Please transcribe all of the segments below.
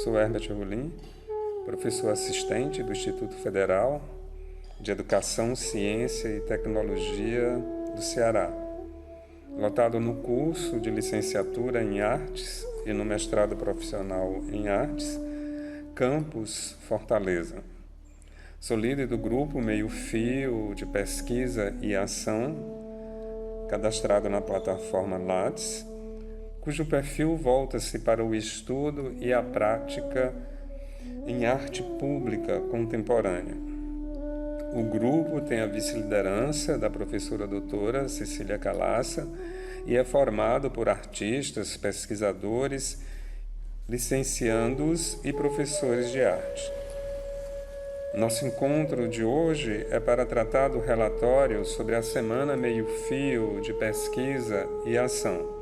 Sou Herbert Rolim, professor assistente do Instituto Federal de Educação, Ciência e Tecnologia do Ceará, lotado no curso de licenciatura em Artes e no mestrado profissional em Artes, Campus Fortaleza. Sou líder do grupo Meio Fio de Pesquisa e Ação, cadastrado na plataforma Lattes, cujo perfil volta-se para o estudo e a prática em arte pública contemporânea. O grupo tem a vice-liderança da professora doutora Cecília Calaça e é formado por artistas, pesquisadores, licenciandos e professores de arte. Nosso encontro de hoje é para tratar do relatório sobre a Semana Meio Fio de Pesquisa e Ação,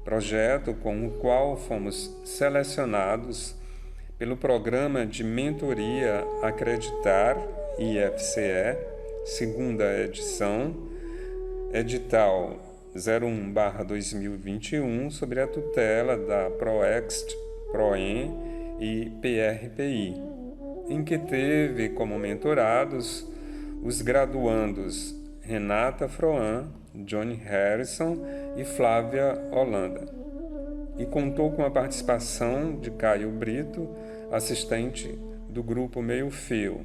projeto com o qual fomos selecionados pelo Programa de Mentoria Acreditar IFCE, segunda edição, edital 01/2021, sobre a tutela da PROEXT, PROEM e PRPI, em que teve como mentorados os graduandos Renata Froan, Johnny Harrison e Flávia Holanda, e contou com a participação de Caio Brito, assistente do grupo Meio Fio.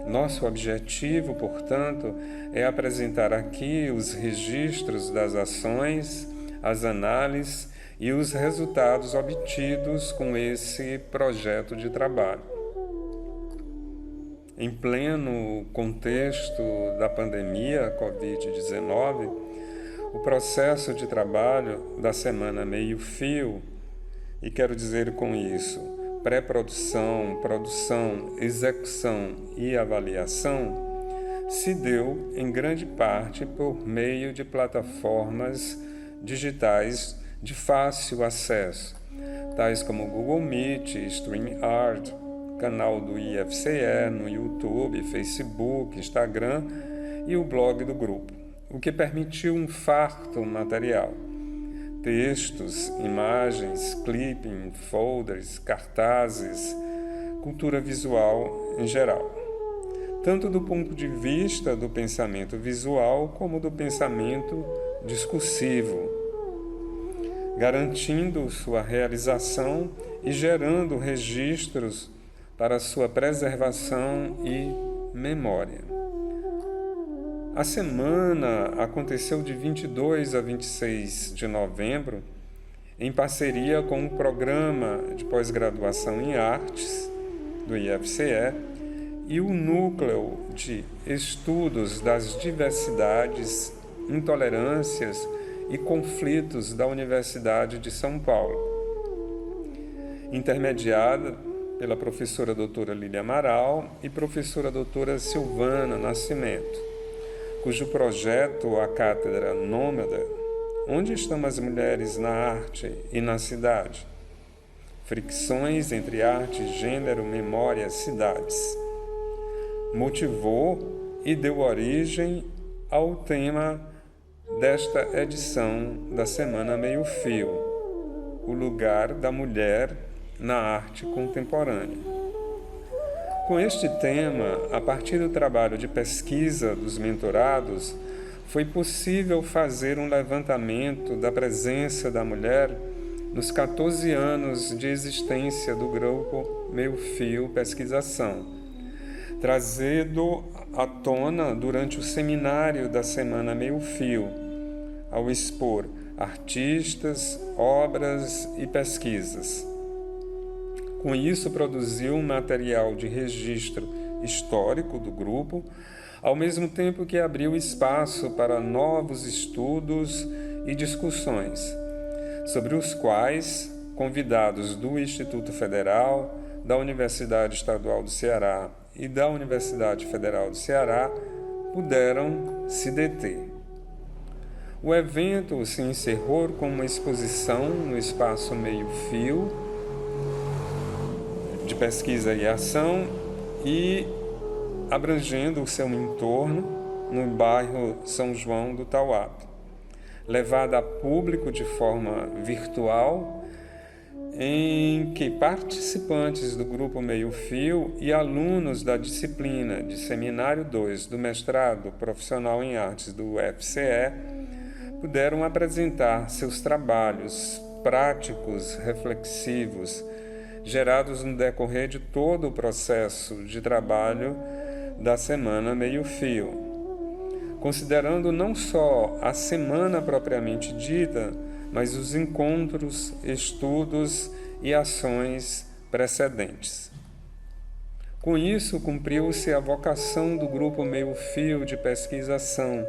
Nosso objetivo, portanto, é apresentar aqui os registros das ações, as análises e os resultados obtidos com esse projeto de trabalho. Em pleno contexto da pandemia Covid-19, o processo de trabalho da Semana Meio Fio, e quero dizer com isso, pré-produção, produção, execução e avaliação, se deu em grande parte por meio de plataformas digitais de fácil acesso, tais como Google Meet, StreamYard, canal do IFCE no YouTube, Facebook, Instagram e o blog do grupo, o que permitiu um farto material. Textos, imagens, clipping, folders, cartazes, cultura visual em geral, tanto do ponto de vista do pensamento visual como do pensamento discursivo, garantindo sua realização e gerando registros para sua preservação e memória. A semana aconteceu de 22 a 26 de novembro, em parceria com o Programa de Pós-Graduação em Artes do IFCE e o Núcleo de Estudos das Diversidades, Intolerâncias e Conflitos da Universidade de São Paulo, intermediada pela professora doutora Lília Amaral e professora doutora Silvana Nascimento, cujo projeto, a Cátedra Nômada, Onde Estão as Mulheres na Arte e na Cidade? Fricções entre arte, gênero, memória, cidades, motivou e deu origem ao tema desta edição da Semana Meio Fio, o lugar da mulher na arte contemporânea. Com este tema, a partir do trabalho de pesquisa dos mentorados, foi possível fazer um levantamento da presença da mulher nos 14 anos de existência do grupo Meio Fio Pesquisação, trazido à tona durante o seminário da Semana Meio Fio, ao expor artistas, obras e pesquisas. Com isso, produziu um material de registro histórico do grupo, ao mesmo tempo que abriu espaço para novos estudos e discussões, sobre os quais convidados do Instituto Federal, da Universidade Estadual do Ceará e da Universidade Federal do Ceará puderam se deter. O evento se encerrou com uma exposição no espaço Meio Fio de Pesquisa e Ação e abrangendo o seu entorno no bairro São João do Tauap, levada a público de forma virtual em que participantes do grupo Meio Fio e alunos da disciplina de Seminário 2 do Mestrado Profissional em Artes do UFCE puderam apresentar seus trabalhos práticos, reflexivos, gerados no decorrer de todo o processo de trabalho da Semana Meio Fio, considerando não só a semana propriamente dita, mas os encontros, estudos e ações precedentes. Com isso, cumpriu-se a vocação do Grupo Meio Fio de Pesquisação,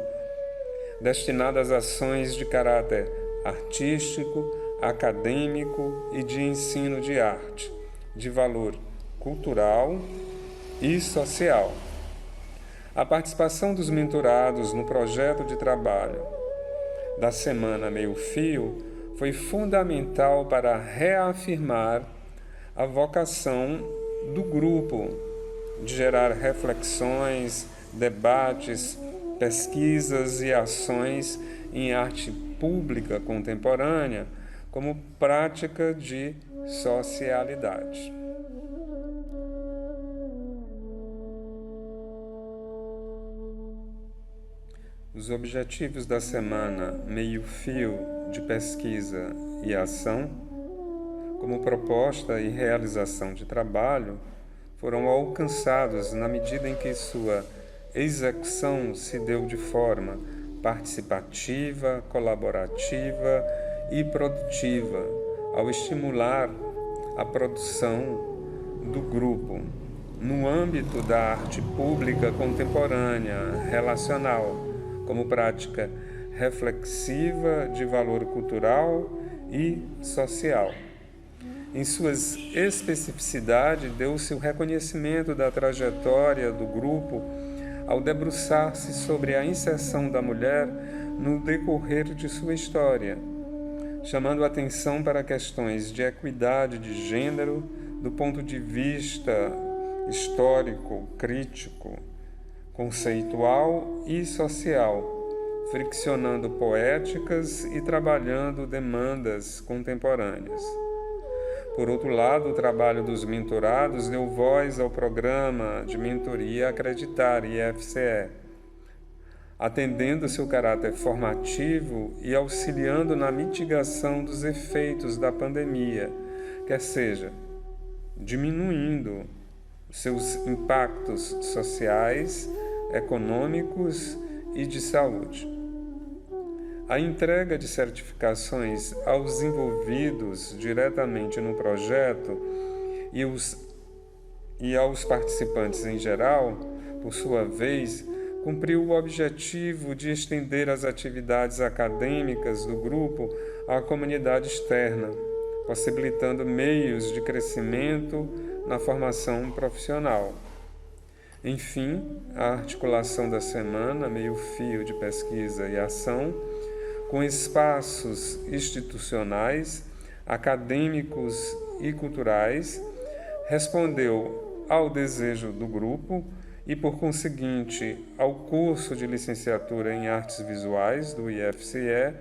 destinada às ações de caráter artístico, acadêmico e de ensino de arte, de valor cultural e social. A participação dos mentorados no projeto de trabalho da Semana Meio Fio foi fundamental para reafirmar a vocação do grupo de gerar reflexões, debates, pesquisas e ações em arte pública contemporânea como prática de socialidade. Os objetivos da Semana Meio Fio de Pesquisa e Ação, como proposta e realização de trabalho, foram alcançados na medida em que sua execução se deu de forma participativa, colaborativa e produtiva, ao estimular a produção do grupo no âmbito da arte pública contemporânea relacional, como prática reflexiva de valor cultural e social. Em suas especificidades, deu-se o reconhecimento da trajetória do grupo ao debruçar-se sobre a inserção da mulher no decorrer de sua história, chamando atenção para questões de equidade de gênero do ponto de vista histórico, crítico, conceitual e social, friccionando poéticas e trabalhando demandas contemporâneas. Por outro lado, o trabalho dos mentorados deu voz ao programa de mentoria Acreditar, IFCE, atendendo seu caráter formativo e auxiliando na mitigação dos efeitos da pandemia, quer seja, diminuindo seus impactos sociais, econômicos e de saúde. A entrega de certificações aos envolvidos diretamente no projeto e aos participantes em geral, por sua vez, cumpriu o objetivo de estender as atividades acadêmicas do grupo à comunidade externa, possibilitando meios de crescimento na formação profissional. Enfim, a articulação da Semana Meio Fio de Pesquisa e Ação, com espaços institucionais, acadêmicos e culturais, respondeu ao desejo do grupo e, por conseguinte, ao curso de licenciatura em Artes Visuais do IFCE,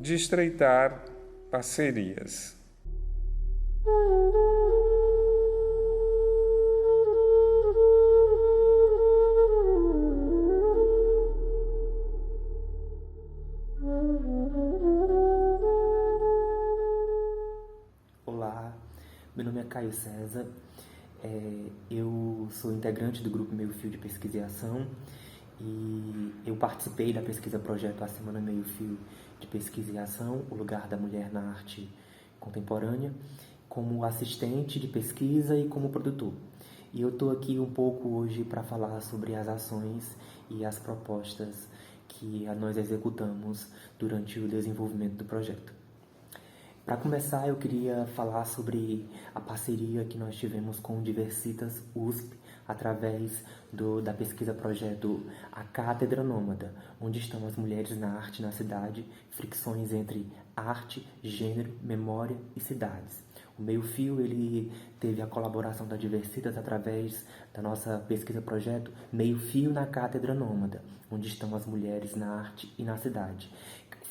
de estreitar parcerias. Olá, meu nome é Caio César, eu sou integrante do Grupo Meio Fio de Pesquisa e Ação e eu participei da pesquisa projeto A Semana Meio Fio de Pesquisa e Ação, o lugar da mulher na arte contemporânea, como assistente de pesquisa e como produtor. E eu estou aqui um pouco hoje para falar sobre as ações e as propostas que nós executamos durante o desenvolvimento do projeto. Para começar, eu queria falar sobre a parceria que nós tivemos com o Diversitas USP através da pesquisa projeto A Cátedra Nômada, onde estão as mulheres na arte na cidade, fricções entre arte, gênero, memória e cidades. O Meio Fio ele teve a colaboração da Diversitas através da nossa pesquisa projeto Meio Fio na Cátedra Nômada, onde estão as mulheres na arte e na cidade.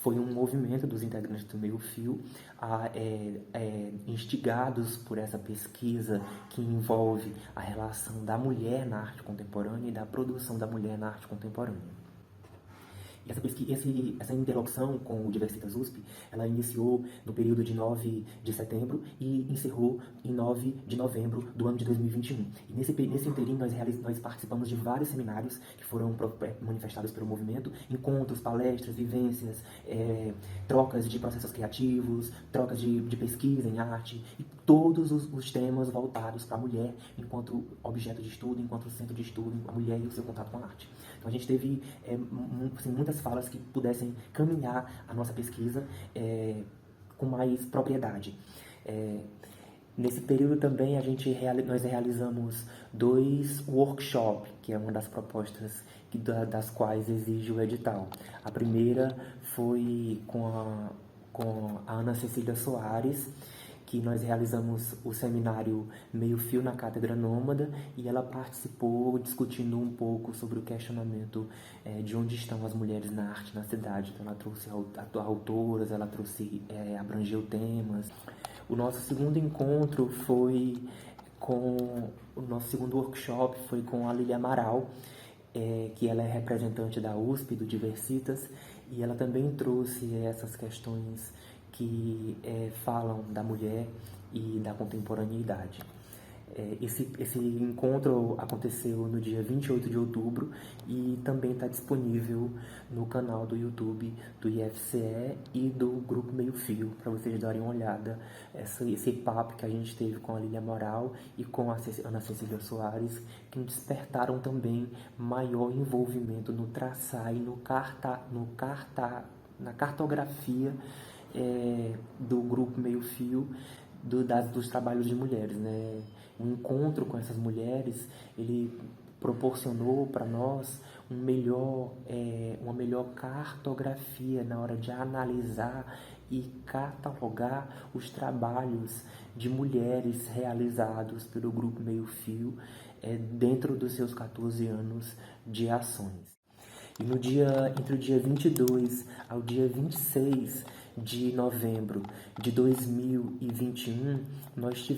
foi um movimento dos integrantes do Meio Fio, instigados por essa pesquisa que envolve a relação da mulher na arte contemporânea e da produção da mulher na arte contemporânea. Essa interlocução com o Diversitas USP, ela iniciou no período de 9 de setembro e encerrou em 9 de novembro do ano de 2021. E nesse inteirinho nós participamos de vários seminários que foram manifestados pelo movimento, encontros, palestras, vivências, trocas de processos criativos, trocas de pesquisa em arte, e todos os temas voltados para a mulher enquanto objeto de estudo, enquanto centro de estudo, a mulher e o seu contato com a arte. Então a gente teve muitas falas que pudessem caminhar a nossa pesquisa com mais propriedade. Nesse período também nós realizamos 2 workshops, que é uma das propostas das quais exige o edital. A primeira foi com a Ana Cecília Soares, que nós realizamos o seminário Meio Fio na Cátedra Nômada, e ela participou discutindo um pouco sobre o questionamento de onde estão as mulheres na arte na cidade. Então ela trouxe autoras, ela abrangeu temas. O nosso segundo workshop foi com a Lília Amaral, que ela é representante da USP, do Diversitas, e ela também trouxe essas questões que falam da mulher e da contemporaneidade. Esse encontro aconteceu no dia 28 de outubro e também está disponível no canal do YouTube do IFCE e do Grupo Meio Fio, para vocês darem uma olhada. Esse papo que a gente teve com a Lília Moral e com a Ana Cecília Soares, que nos despertaram também maior envolvimento no traçar e na cartografia do Grupo Meio Fio, dos trabalhos de mulheres, né? Um encontro com essas mulheres, ele proporcionou para nós uma melhor cartografia na hora de analisar e catalogar os trabalhos de mulheres realizados pelo Grupo Meio Fio dentro dos seus 14 anos de ações. E entre o dia 22 ao dia 26 de novembro de 2021, nós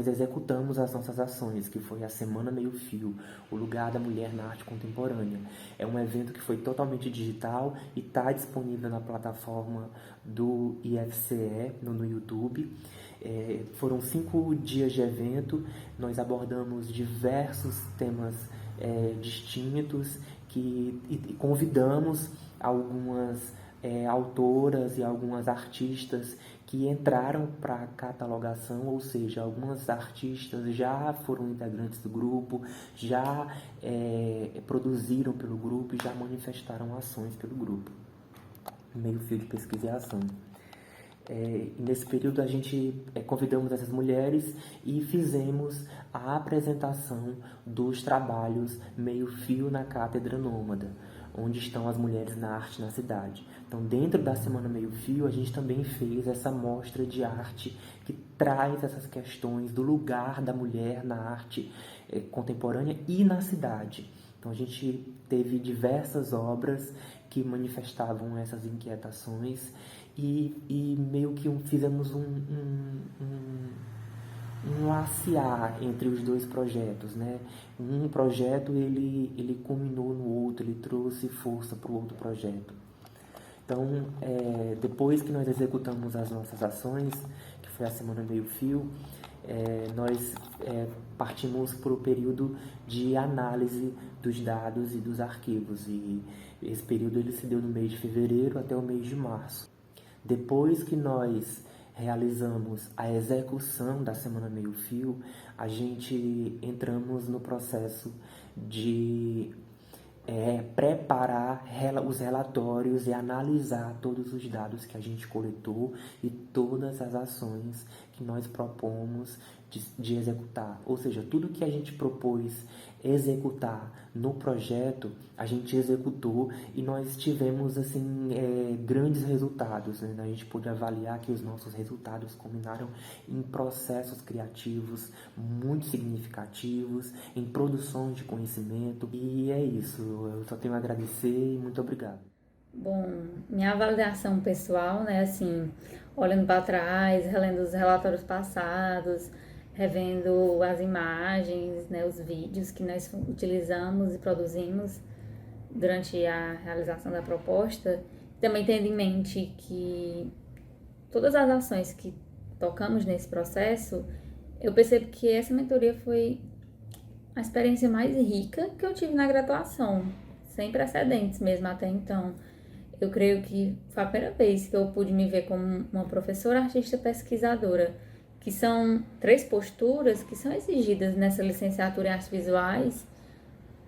executamos as nossas ações, que foi a Semana Meio Fio, o lugar da mulher na arte contemporânea. É um evento que foi totalmente digital e está disponível na plataforma do IFCE, no YouTube. Foram 5 dias de evento, nós abordamos diversos temas distintos e convidamos algumas autoras e algumas artistas que entraram para a catalogação, ou seja, algumas artistas já foram integrantes do grupo, já produziram pelo grupo e já manifestaram ações pelo grupo. Meio Fio de Pesquisa e Ação. Nesse período a gente convidamos essas mulheres e fizemos a apresentação dos trabalhos Meio Fio na Cátedra Nômada, onde estão as mulheres na arte na cidade. Então, dentro da Semana Meio Fio, a gente também fez essa mostra de arte que traz essas questões do lugar da mulher na arte contemporânea e na cidade. Então, a gente teve diversas obras que manifestavam essas inquietações e meio que fizemos um lacear entre os dois projetos, né? Um projeto ele culminou no outro, ele trouxe força para o outro projeto. Então, depois que nós executamos as nossas ações, que foi a Semana Meio Fio, nós partimos para o período de análise dos dados e dos arquivos, e esse período ele se deu no mês de fevereiro até o mês de março. Depois que nós realizamos a execução da Semana Meio Fio, a gente entramos no processo de preparar os relatórios e analisar todos os dados que a gente coletou e todas as ações que nós propomos de executar. Ou seja, tudo que a gente propôs executar no projeto, a gente executou e nós tivemos grandes resultados, né? A gente pôde avaliar que os nossos resultados culminaram em processos criativos muito significativos, em produções de conhecimento, e é isso. Eu só tenho a agradecer e muito obrigado. Bom, minha avaliação pessoal, né, assim, olhando para trás, relendo os relatórios passados, revendo as imagens, né, os vídeos que nós utilizamos e produzimos durante a realização da proposta, também tendo em mente que todas as ações que tocamos nesse processo, eu percebo que essa mentoria foi a experiência mais rica que eu tive na graduação, sem precedentes mesmo até então. Eu creio que foi a primeira vez que eu pude me ver como uma professora, artista, pesquisadora, que são 3 posturas que são exigidas nessa licenciatura em artes visuais,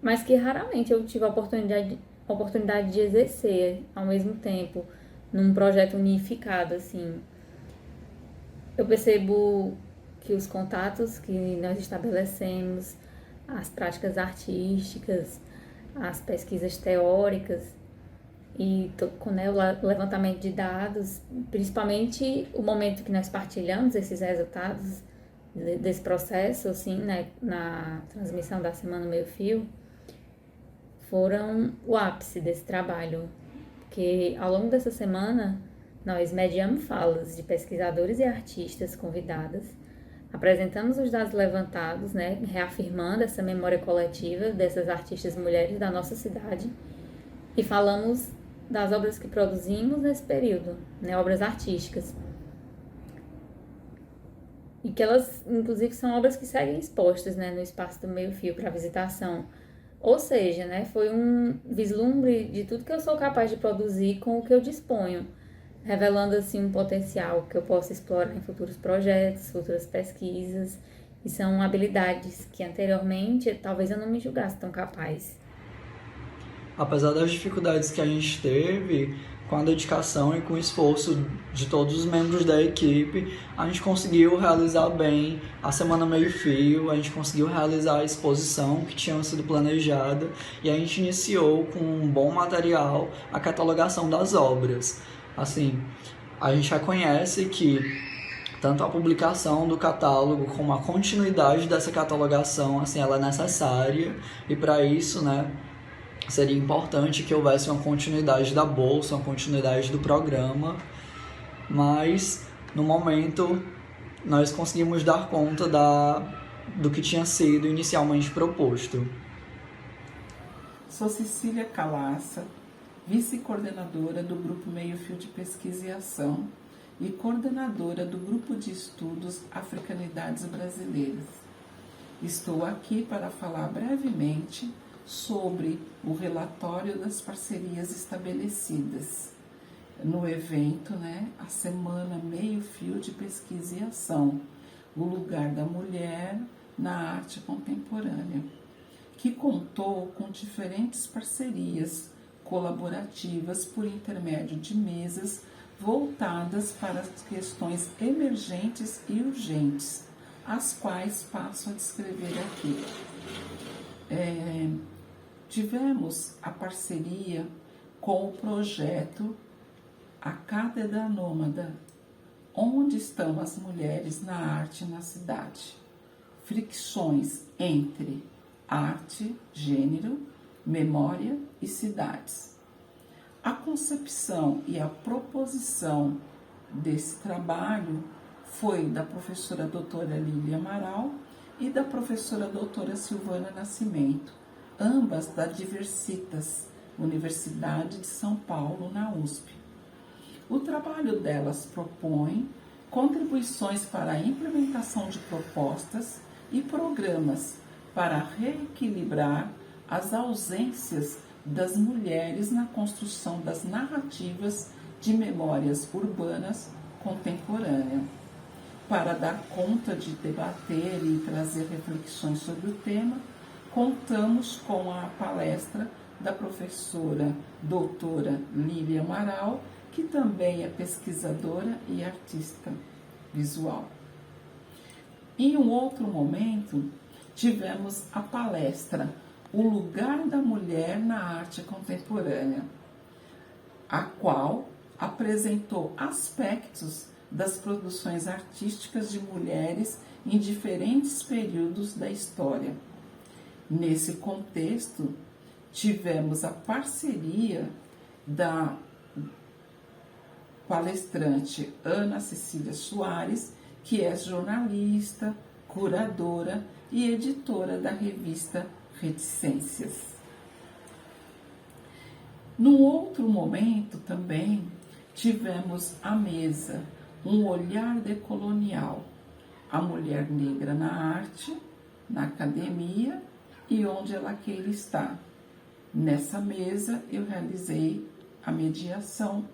mas que raramente eu tive a oportunidade de exercer ao mesmo tempo, num projeto unificado, assim. Eu percebo que os contatos que nós estabelecemos, as práticas artísticas, as pesquisas teóricas e com, né, o levantamento de dados, principalmente o momento que nós partilhamos esses resultados desse processo, assim, né, na transmissão da Semana Meio Fio, foram o ápice desse trabalho, porque ao longo dessa semana nós mediamos falas de pesquisadores e artistas convidadas, apresentamos os dados levantados, né, reafirmando essa memória coletiva dessas artistas mulheres da nossa cidade, e falamos das obras que produzimos nesse período, né, obras artísticas. E que elas, inclusive, são obras que seguem expostas, né, no espaço do Meio Fio para visitação. Ou seja, né, foi um vislumbre de tudo que eu sou capaz de produzir com o que eu disponho, revelando assim um potencial que eu possa explorar em futuros projetos, futuras pesquisas, e são habilidades que anteriormente talvez eu não me julgasse tão capaz. Apesar das dificuldades que a gente teve, com a dedicação e com o esforço de todos os membros da equipe, a gente conseguiu realizar bem a Semana Meio Fio, a gente conseguiu realizar a exposição que tinha sido planejada e a gente iniciou com um bom material a catalogação das obras. Assim, a gente reconhece que tanto a publicação do catálogo como a continuidade dessa catalogação, assim, ela é necessária e para isso, né, seria importante que houvesse uma continuidade da bolsa, uma continuidade do programa, mas no momento nós conseguimos dar conta do que tinha sido inicialmente proposto. Sou Cecília Calaça, vice-coordenadora do Grupo Meio Fio de Pesquisa e Ação e coordenadora do Grupo de Estudos Africanidades Brasileiras. Estou aqui para falar brevemente sobre o relatório das parcerias estabelecidas no evento, né, a Semana Meio Fio de Pesquisa e Ação, o lugar da mulher na arte contemporânea, que contou com diferentes parcerias colaborativas por intermédio de mesas voltadas para as questões emergentes e urgentes, as quais passo a descrever aqui. Tivemos a parceria com o projeto A Cátedra Nômada, onde estão as mulheres na arte na cidade. Fricções entre arte, gênero, memória e cidades. A concepção e a proposição desse trabalho foi da professora doutora Lília Amaral e da professora doutora Silvana Nascimento, ambas da Diversitas, Universidade de São Paulo, na USP. O trabalho delas propõe contribuições para a implementação de propostas e programas para reequilibrar as ausências das mulheres na construção das narrativas de memórias urbanas contemporâneas. Para dar conta de debater e trazer reflexões sobre o tema, contamos com a palestra da professora doutora Lília Amaral, que também é pesquisadora e artista visual. Em um outro momento, tivemos a palestra O Lugar da Mulher na Arte Contemporânea, a qual apresentou aspectos das produções artísticas de mulheres em diferentes períodos da história. Nesse contexto, tivemos a parceria da palestrante Ana Cecília Soares, que é jornalista, curadora e editora da revista Reticências. Num outro momento também tivemos a mesa Um Olhar Decolonial, a mulher negra na arte, na academia e onde ela queira estar. Nessa mesa eu realizei a mediação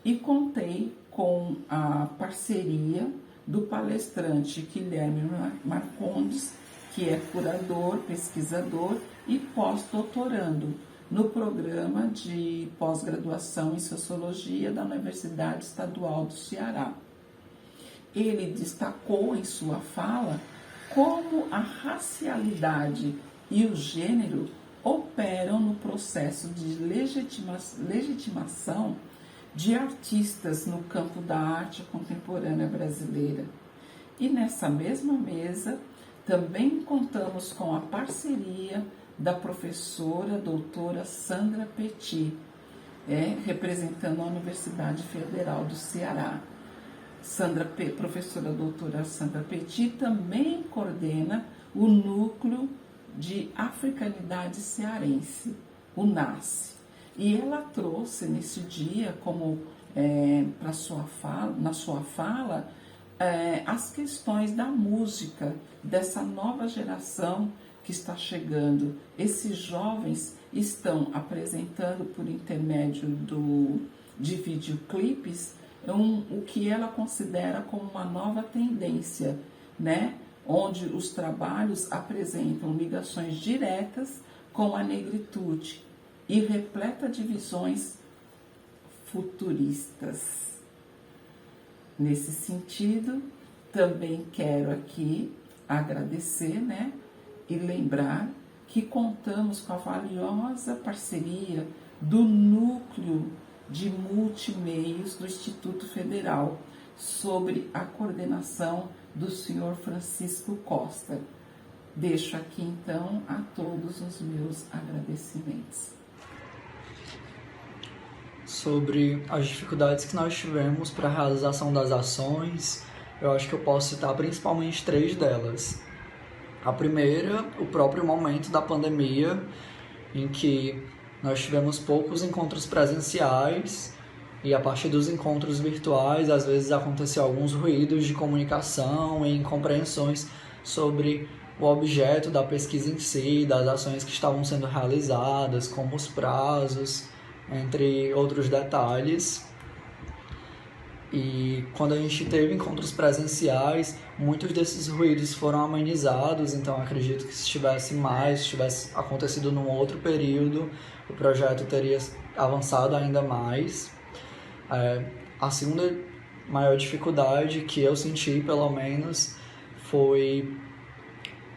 e contei com a parceria do palestrante Guilherme Marcondes, que é curador, pesquisador e pós-doutorando no programa de pós-graduação em Sociologia da Universidade Estadual do Ceará. Ele destacou em sua fala como a racialidade e o gênero operam no processo de legitimação de artistas no campo da arte contemporânea brasileira. E nessa mesma mesa também contamos com a parceria da professora doutora Sandra Petit, representando a Universidade Federal do Ceará. Professora doutora Sandra Petit também coordena o Núcleo de Africanidade Cearense, o NACE. E ela trouxe nesse dia, como na sua fala, as questões da música, dessa nova geração que está chegando. Esses jovens estão apresentando por intermédio de videoclipes o que ela considera como uma nova tendência, né? Onde os trabalhos apresentam ligações diretas com a negritude e repleta de visões futuristas. Nesse sentido, também quero aqui agradecer, né, e lembrar que contamos com a valiosa parceria do Núcleo de Multimeios do Instituto Federal, sobre a coordenação do senhor Francisco Costa. Deixo aqui, então, a todos os meus agradecimentos. Sobre as dificuldades que nós tivemos para a realização das ações, eu acho que eu posso citar principalmente 3 delas. A primeira, o próprio momento da pandemia, em que nós tivemos poucos encontros presenciais e a partir dos encontros virtuais, às vezes aconteceu alguns ruídos de comunicação e incompreensões sobre o objeto da pesquisa em si, das ações que estavam sendo realizadas, como os prazos, entre outros detalhes. E quando a gente teve encontros presenciais, muitos desses ruídos foram amenizados, então acredito que se tivesse acontecido num outro período, o projeto teria avançado ainda mais. A segunda maior dificuldade que eu senti, pelo menos, foi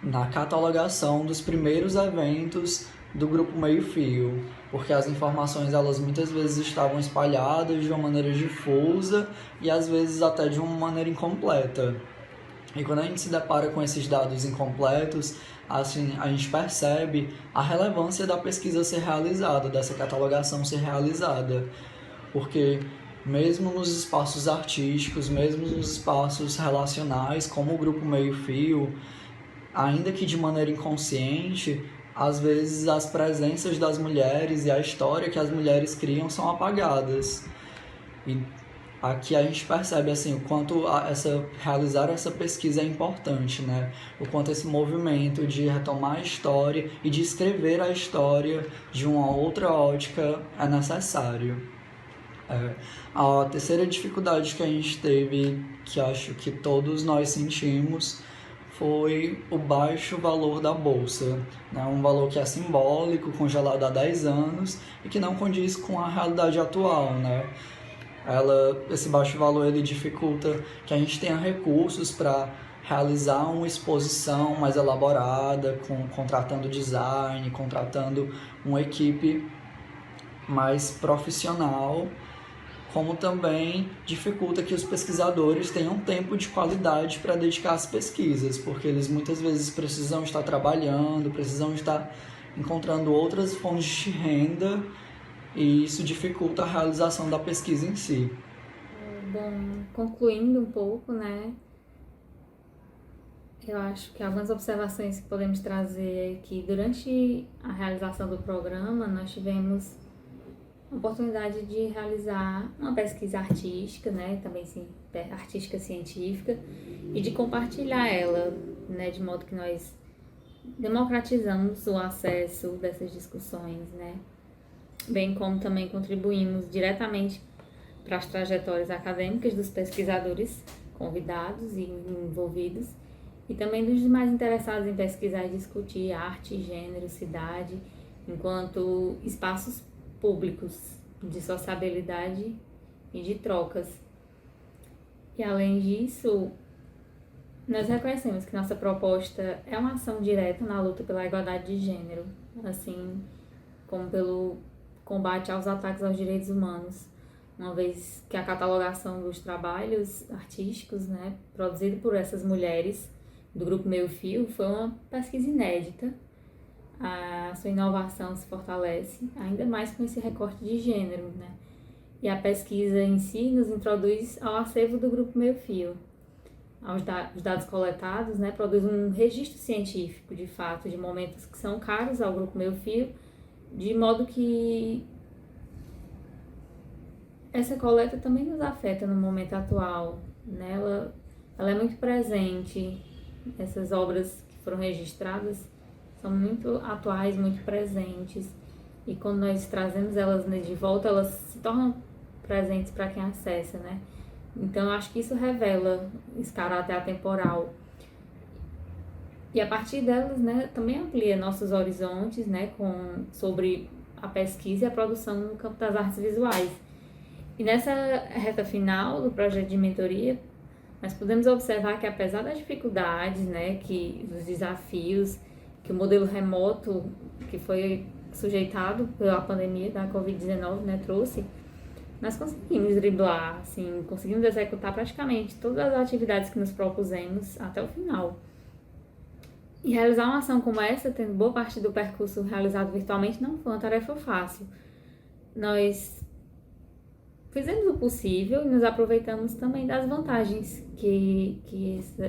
na catalogação dos primeiros eventos do Grupo Meio Fio, porque as informações elas muitas vezes estavam espalhadas de uma maneira difusa e às vezes até de uma maneira incompleta. E quando a gente se depara com esses dados incompletos, assim, a gente percebe a relevância da pesquisa ser realizada, dessa catalogação ser realizada, porque mesmo nos espaços artísticos, mesmo nos espaços relacionais, como o Grupo Meio Fio, ainda que de maneira inconsciente, às vezes as presenças das mulheres e a história que as mulheres criam são apagadas. E aqui a gente percebe assim, o quanto realizar essa pesquisa é importante, né? O quanto esse movimento de retomar a história e de escrever a história de uma outra ótica é necessário. A terceira dificuldade que a gente teve, que acho que todos nós sentimos, foi o baixo valor da bolsa, né? Um valor que é simbólico, congelado há 10 anos e que não condiz com a realidade atual, né? Esse baixo valor ele dificulta que a gente tenha recursos para realizar uma exposição mais elaborada, contratando design, contratando uma equipe mais profissional, como também dificulta que os pesquisadores tenham tempo de qualidade para dedicar às pesquisas, porque eles muitas vezes precisam estar trabalhando, precisam estar encontrando outras fontes de renda e isso dificulta a realização da pesquisa em si. Bom, concluindo um pouco, né? Eu acho que algumas observações que podemos trazer é que durante a realização do programa nós tivemos a oportunidade de realizar uma pesquisa artística, né, também sim, artística científica, e de compartilhar ela, né, de modo que nós democratizamos o acesso dessas discussões, né, bem como também contribuímos diretamente para as trajetórias acadêmicas dos pesquisadores convidados e envolvidos, e também dos demais interessados em pesquisar e discutir arte, gênero, cidade, enquanto espaços públicos de sociabilidade e de trocas. E além disso, nós reconhecemos que nossa proposta é uma ação direta na luta pela igualdade de gênero, assim como pelo combate aos ataques aos direitos humanos, uma vez que a catalogação dos trabalhos artísticos, né, produzido por essas mulheres do Grupo Meio Fio foi uma pesquisa inédita. A sua inovação se fortalece ainda mais com esse recorte de gênero, né? E a pesquisa em si nos introduz ao acervo do Grupo Meio Fio. Os dados coletados, né, produz um registro científico, de fato, de momentos que são caros ao Grupo Meio Fio, de modo que essa coleta também nos afeta no momento atual, né? Ela é muito presente. Essas obras que foram registradas são muito atuais, muito presentes, e quando nós trazemos elas de volta, elas se tornam presentes para quem acessa, né? Então, eu acho que isso revela esse caráter atemporal. E a partir delas, né, também amplia nossos horizontes, né, sobre a pesquisa e a produção no campo das artes visuais. E nessa reta final do projeto de mentoria, nós podemos observar que, apesar das dificuldades, né, dos desafios que o modelo remoto, que foi sujeitado pela pandemia da Covid-19, né, trouxe, nós conseguimos driblar, assim, conseguimos executar praticamente todas as atividades que nos propusemos até o final. E realizar uma ação como essa, tendo boa parte do percurso realizado virtualmente, não foi uma tarefa fácil. Nós fizemos o possível e nos aproveitamos também das vantagens que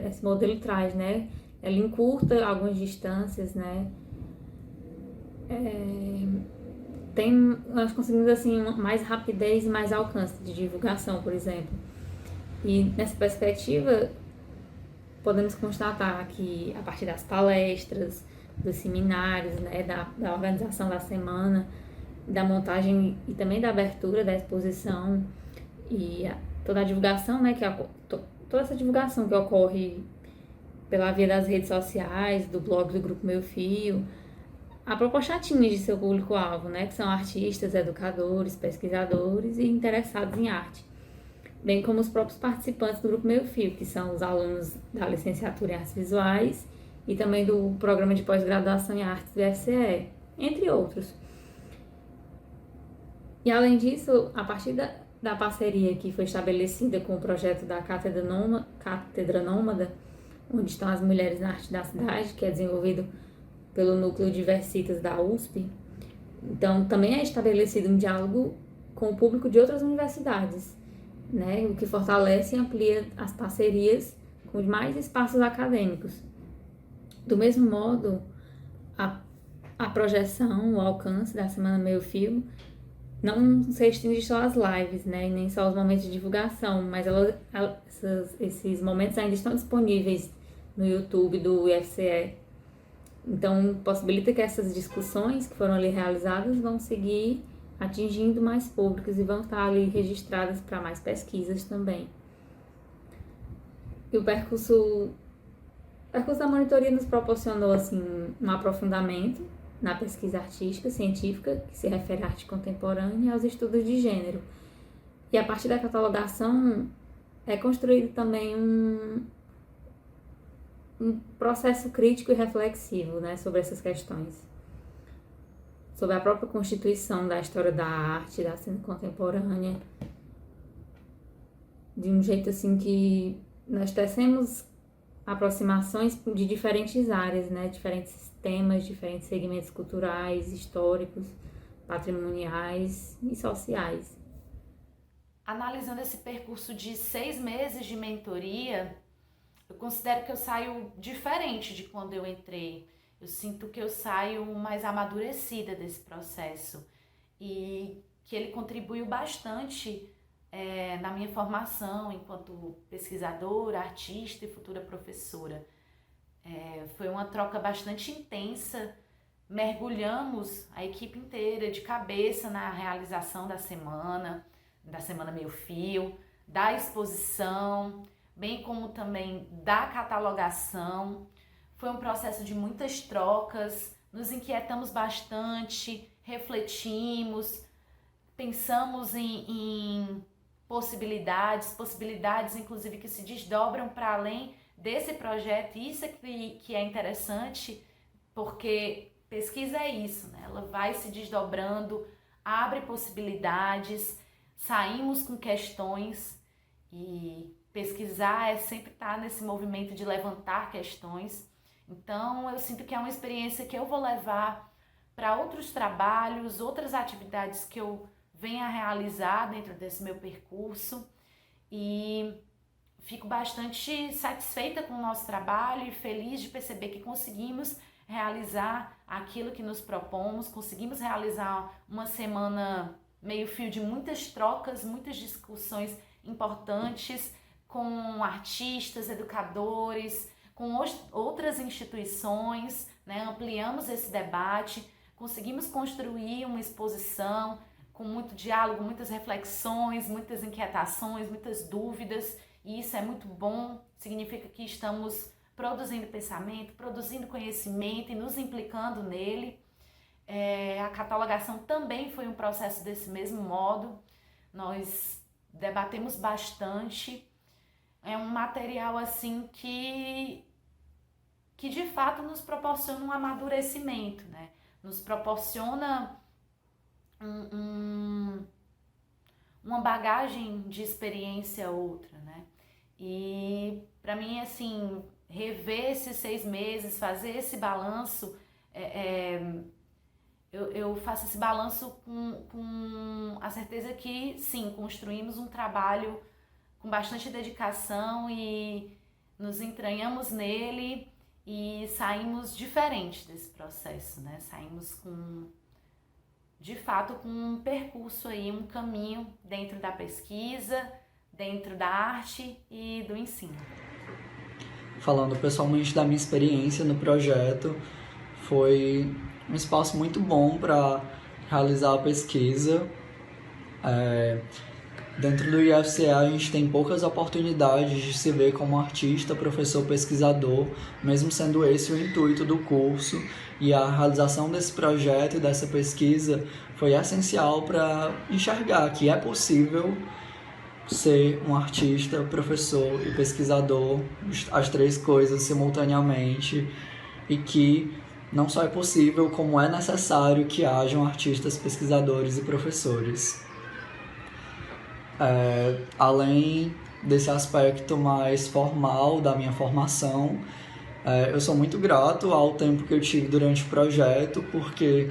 esse modelo traz, né? Ele encurta algumas distâncias, né? Nós conseguimos, assim, mais rapidez e mais alcance de divulgação, por exemplo. E nessa perspectiva, podemos constatar que, a partir das palestras, dos seminários, né, da organização da semana, da montagem e também da abertura da exposição e toda a divulgação, né, toda essa divulgação que ocorre pela via das redes sociais, do blog do Grupo Meio Fio, a proposta atinge seu público-alvo, né, que são artistas, educadores, pesquisadores e interessados em arte, bem como os próprios participantes do Grupo Meio Fio, que são os alunos da licenciatura em artes visuais e também do programa de pós-graduação em artes do FCE, entre outros. E além disso, a partir da parceria que foi estabelecida com o projeto da Cátedra Nômada, onde estão as mulheres na arte da cidade, que é desenvolvido pelo Núcleo de Diversitas da USP, então também é estabelecido um diálogo com o público de outras universidades, né, o que fortalece e amplia as parcerias com os mais espaços acadêmicos. Do mesmo modo, a projeção, o alcance da Semana Meio Fio não se restringe só às lives, né, e nem só aos momentos de divulgação, mas esses momentos ainda estão disponíveis no YouTube do IFCE. Então, possibilita que essas discussões que foram ali realizadas vão seguir atingindo mais públicos e vão estar ali registradas para mais pesquisas também. E o percurso da monitoria nos proporcionou, assim, um aprofundamento na pesquisa artística, científica, que se refere à arte contemporânea e aos estudos de gênero. E a partir da catalogação é construído também um processo crítico e reflexivo, né, sobre essas questões. Sobre a própria constituição da história da arte, da cena contemporânea, de um jeito assim que nós tecemos aproximações de diferentes áreas, né, diferentes temas, diferentes segmentos culturais, históricos, patrimoniais e sociais. Analisando esse percurso de 6 meses de mentoria, eu considero que eu saio diferente de quando eu entrei. Eu sinto que eu saio mais amadurecida desse processo e que ele contribuiu bastante na minha formação enquanto pesquisadora, artista e futura professora. Foi uma troca bastante intensa, mergulhamos a equipe inteira de cabeça na realização da Semana Meio Fio, da exposição, bem como também da catalogação. Foi um processo de muitas trocas, nos inquietamos bastante, refletimos, pensamos em possibilidades inclusive que se desdobram para além desse projeto. E isso é que é interessante, porque pesquisa é isso, né? Ela vai se desdobrando, abre possibilidades, saímos com questões, e pesquisar é sempre estar nesse movimento de levantar questões. Então eu sinto que é uma experiência que eu vou levar para outros trabalhos, outras atividades que eu venha a realizar dentro desse meu percurso, e fico bastante satisfeita com o nosso trabalho e feliz de perceber que conseguimos realizar aquilo que nos propomos, conseguimos realizar uma semana meio fio de muitas trocas, muitas discussões importantes com artistas, educadores, com outras instituições, né? Ampliamos esse debate, conseguimos construir uma exposição com muito diálogo, muitas reflexões, muitas inquietações, muitas dúvidas, e isso é muito bom, significa que estamos produzindo pensamento, produzindo conhecimento e nos implicando nele. A catalogação também foi um processo desse mesmo modo, nós debatemos bastante. É um material assim que de fato nos proporciona um amadurecimento, né? Nos proporciona uma bagagem de experiência outra, né? E para mim, assim, rever esses 6 meses, fazer esse balanço, eu faço esse balanço com a certeza que, sim, construímos um trabalho com bastante dedicação e nos entranhamos nele e saímos diferente desse processo, né? Saímos de fato com um percurso aí, um caminho dentro da pesquisa, dentro da arte e do ensino. Falando pessoalmente da minha experiência no projeto, foi um espaço muito bom para realizar a pesquisa. Dentro do IFCE a gente tem poucas oportunidades de se ver como artista, professor, pesquisador, mesmo sendo esse o intuito do curso, e a realização desse projeto e dessa pesquisa foi essencial para enxergar que é possível ser um artista, professor e pesquisador, as 3 coisas simultaneamente, e que não só é possível, como é necessário que hajam artistas, pesquisadores e professores. Além desse aspecto mais formal da minha formação, eu sou muito grato ao tempo que eu tive durante o projeto, porque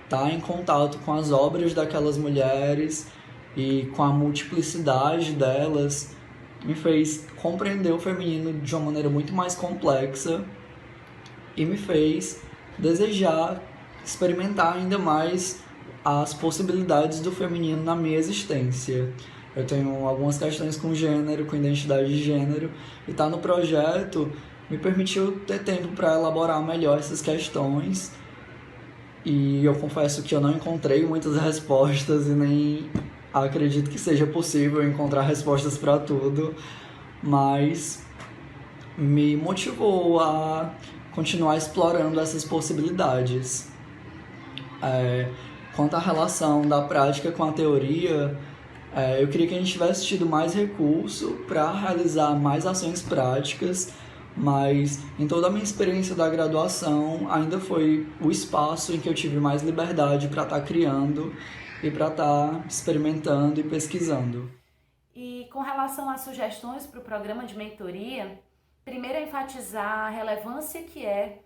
estar em contato com as obras daquelas mulheres e com a multiplicidade delas me fez compreender o feminino de uma maneira muito mais complexa e me fez desejar experimentar ainda mais as possibilidades do feminino na minha existência. Eu tenho algumas questões com gênero, com identidade de gênero, e estar no projeto me permitiu ter tempo para elaborar melhor essas questões. E eu confesso que eu não encontrei muitas respostas e nem acredito que seja possível encontrar respostas para tudo, mas me motivou a continuar explorando essas possibilidades. Quanto à relação da prática com a teoria, eu queria que a gente tivesse tido mais recurso para realizar mais ações práticas, mas em toda a minha experiência da graduação ainda foi o espaço em que eu tive mais liberdade para estar criando e para estar experimentando e pesquisando. E com relação às sugestões para o programa de mentoria, primeiro é enfatizar a relevância que é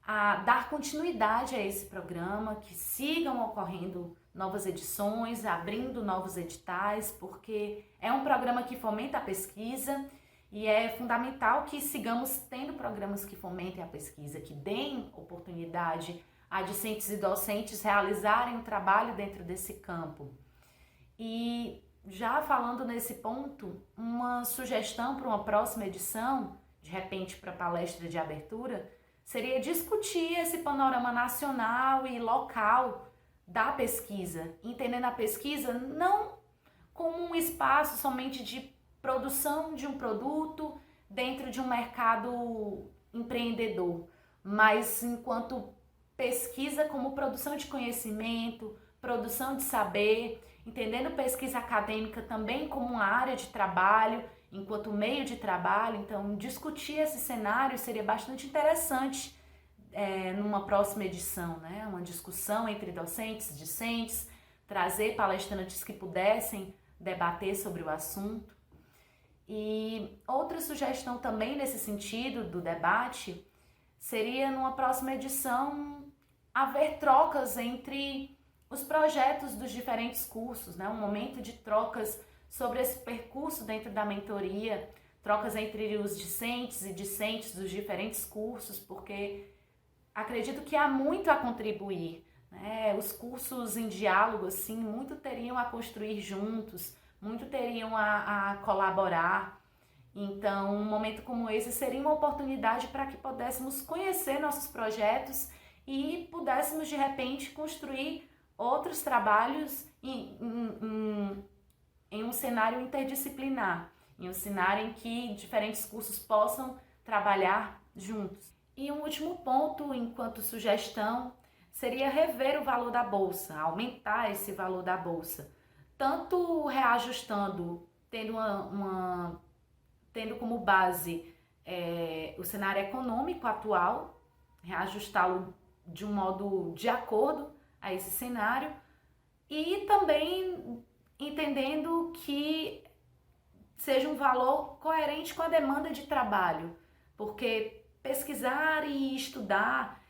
a dar continuidade a esse programa, que sigam ocorrendo novas edições, abrindo novos editais, porque é um programa que fomenta a pesquisa e é fundamental que sigamos tendo programas que fomentem a pesquisa, que deem oportunidade a discentes e docentes realizarem um trabalho dentro desse campo. E já falando nesse ponto, uma sugestão para uma próxima edição, de repente para palestra de abertura, seria discutir esse panorama nacional e local da pesquisa, entendendo a pesquisa não como um espaço somente de produção de um produto dentro de um mercado empreendedor, mas enquanto pesquisa como produção de conhecimento, produção de saber, entendendo pesquisa acadêmica também como uma área de trabalho, enquanto meio de trabalho. Então, discutir esse cenário seria bastante interessante numa próxima edição, né? Uma discussão entre docentes, discentes, trazer palestrantes que pudessem debater sobre o assunto. E outra sugestão também nesse sentido do debate seria, numa próxima edição, haver trocas entre os projetos dos diferentes cursos, né? Um momento de trocas sobre esse percurso dentro da mentoria, trocas entre os discentes e discentes dos diferentes cursos, porque acredito que há muito a contribuir, né? Os cursos em diálogo, assim, muito teriam a construir juntos, muito teriam a colaborar. Então, um momento como esse seria uma oportunidade para que pudéssemos conhecer nossos projetos e pudéssemos, de repente, construir outros trabalhos em um cenário interdisciplinar, em um cenário em que diferentes cursos possam trabalhar juntos. E um último ponto, enquanto sugestão, seria rever o valor da bolsa, aumentar esse valor da bolsa, tanto reajustando, tendo como base o cenário econômico atual, reajustá-lo de um modo de acordo a esse cenário, e também entendendo que seja um valor coerente com a demanda de trabalho, porque pesquisar e estudar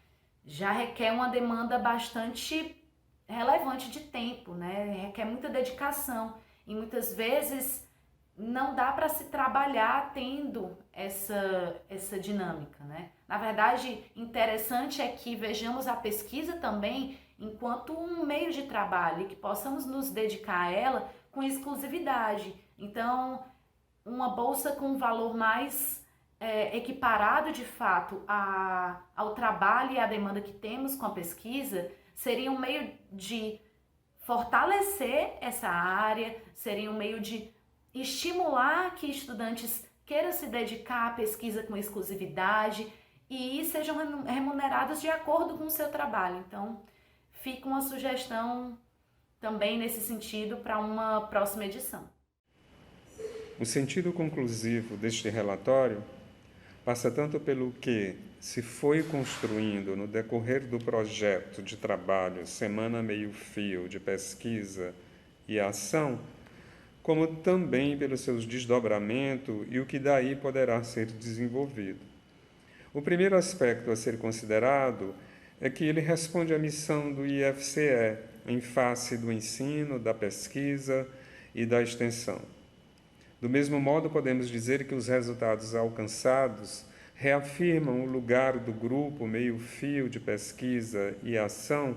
já requer uma demanda bastante relevante de tempo, né? Requer muita dedicação e muitas vezes não dá para se trabalhar tendo essa dinâmica, né? Na verdade, interessante é que vejamos a pesquisa também enquanto um meio de trabalho e que possamos nos dedicar a ela com exclusividade. Então, uma bolsa com um valor mais equiparado de fato ao trabalho e à demanda que temos com a pesquisa seria um meio de fortalecer essa área, seria um meio de estimular que estudantes queiram se dedicar à pesquisa com exclusividade e sejam remunerados de acordo com o seu trabalho. Então, fica uma sugestão também nesse sentido para uma próxima edição. O sentido conclusivo deste relatório passa tanto pelo que se foi construindo no decorrer do projeto de trabalho Semana Meio Fio de pesquisa e ação, como também pelo seu desdobramento e o que daí poderá ser desenvolvido. O primeiro aspecto a ser considerado é que ele responde à missão do IFCE em face do ensino, da pesquisa e da extensão. Do mesmo modo, podemos dizer que os resultados alcançados reafirmam o lugar do grupo Meio Fio de pesquisa e ação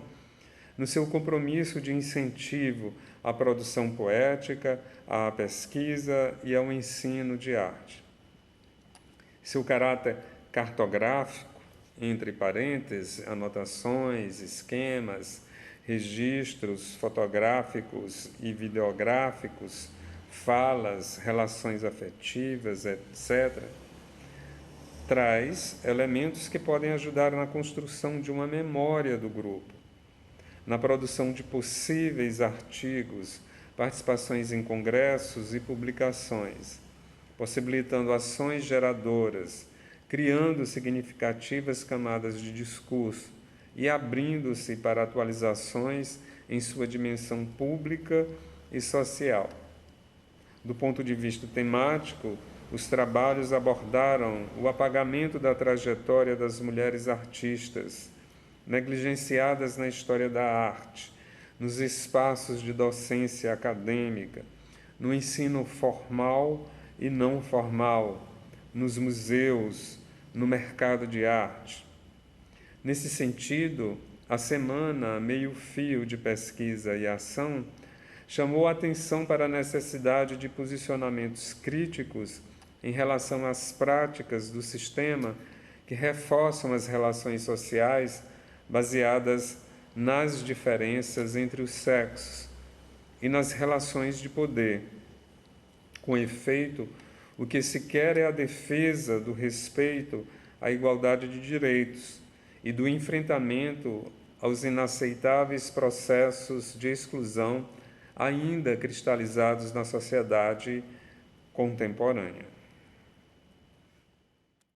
no seu compromisso de incentivo à produção poética, à pesquisa e ao ensino de arte. Seu caráter cartográfico, entre parênteses, anotações, esquemas, registros fotográficos e videográficos, falas, relações afetivas, etc., traz elementos que podem ajudar na construção de uma memória do grupo, na produção de possíveis artigos, participações em congressos e publicações, possibilitando ações geradoras, criando significativas camadas de discurso e abrindo-se para atualizações em sua dimensão pública e social. Do ponto de vista temático, Os trabalhos abordaram o apagamento da trajetória das mulheres artistas, negligenciadas na história da arte, nos espaços de docência acadêmica, no ensino formal e não formal, nos museus, no mercado de arte. Nesse sentido, a Semana Meio Fio de Pesquisa e Ação chamou a atenção para a necessidade de posicionamentos críticos em relação às práticas do sistema que reforçam as relações sociais baseadas nas diferenças entre os sexos e nas relações de poder. Com efeito, o que se quer é a defesa do respeito à igualdade de direitos e do enfrentamento aos inaceitáveis processos de exclusão ainda cristalizados na sociedade contemporânea.